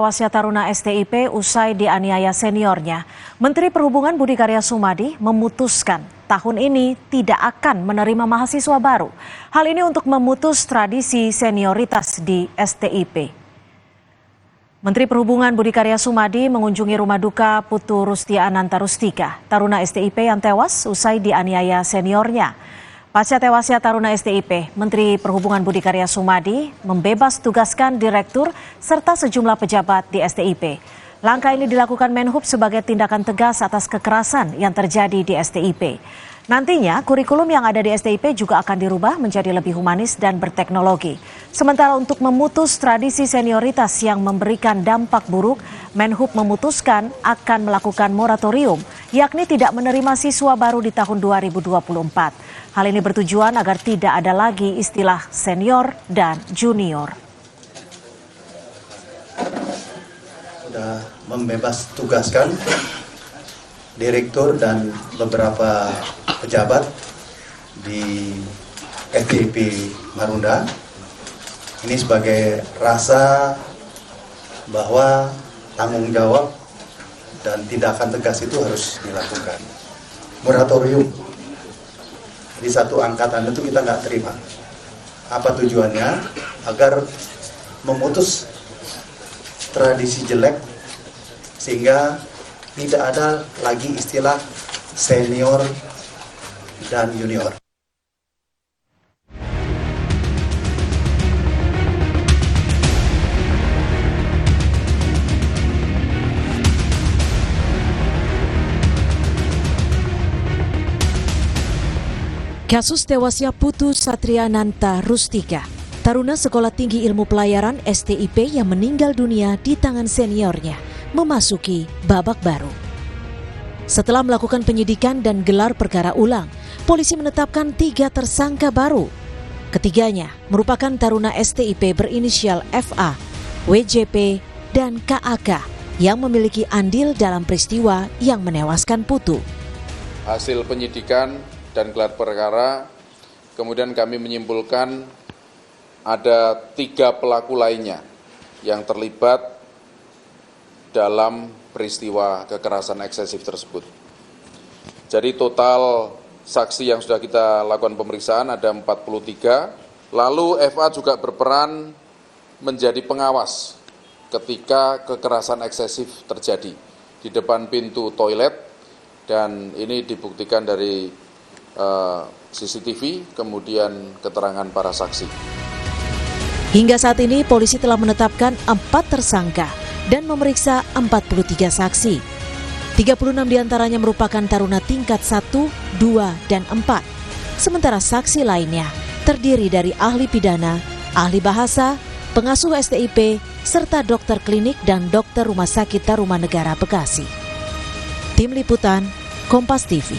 Tewasnya taruna STIP usai dianiaya seniornya. Menteri Perhubungan Budi Karya Sumadi memutuskan tahun ini tidak akan menerima mahasiswa baru. Hal ini untuk memutus tradisi senioritas di STIP. Menteri Perhubungan Budi Karya Sumadi mengunjungi rumah duka Putu Rustia Ananta Rustika, taruna STIP yang tewas usai dianiaya seniornya. Pasca tewasnya taruna STIP, Menteri Perhubungan Budi Karya Sumadi membebas tugaskan direktur serta sejumlah pejabat di STIP. Langkah ini dilakukan Menhub sebagai tindakan tegas atas kekerasan yang terjadi di STIP. Nantinya kurikulum yang ada di STIP juga akan dirubah menjadi lebih humanis dan berteknologi. Sementara untuk memutus tradisi senioritas yang memberikan dampak buruk, Menhub memutuskan akan melakukan moratorium, yakni tidak menerima siswa baru di tahun 2024. Hal ini bertujuan agar tidak ada lagi istilah senior dan junior. Sudah membebas tugaskan direktur dan beberapa pejabat di STIP Marunda. Ini sebagai rasa bahwa tanggung jawab dan tindakan tegas itu harus dilakukan. Moratorium di satu angkatan itu kita nggak terima. Apa tujuannya? Agar memutus tradisi jelek sehingga tidak ada lagi istilah senior dan junior. Kasus tewasnya Putu Satriananta Rustika, taruna Sekolah Tinggi Ilmu Pelayaran STIP yang meninggal dunia di tangan seniornya, memasuki babak baru. Setelah melakukan penyidikan dan gelar perkara ulang, polisi menetapkan 3 tersangka baru. Ketiganya merupakan taruna STIP berinisial FA, WJP, dan KAK yang memiliki andil dalam peristiwa yang menewaskan Putu. Hasil penyidikan dan gelar perkara, kemudian kami menyimpulkan ada 3 pelaku lainnya yang terlibat dalam peristiwa kekerasan eksesif tersebut. Jadi total saksi yang sudah kita lakukan pemeriksaan ada 43, lalu FA juga berperan menjadi pengawas ketika kekerasan eksesif terjadi di depan pintu toilet, dan ini dibuktikan dari CCTV, kemudian keterangan para saksi. Hingga saat ini polisi telah menetapkan 4 tersangka dan memeriksa 43 saksi. 36 diantaranya merupakan taruna tingkat 1, 2, dan 4. Sementara saksi lainnya terdiri dari ahli pidana, ahli bahasa, pengasuh STIP, serta dokter klinik dan dokter rumah sakit Tarumanegara Bekasi. Tim Liputan, Kompas TV.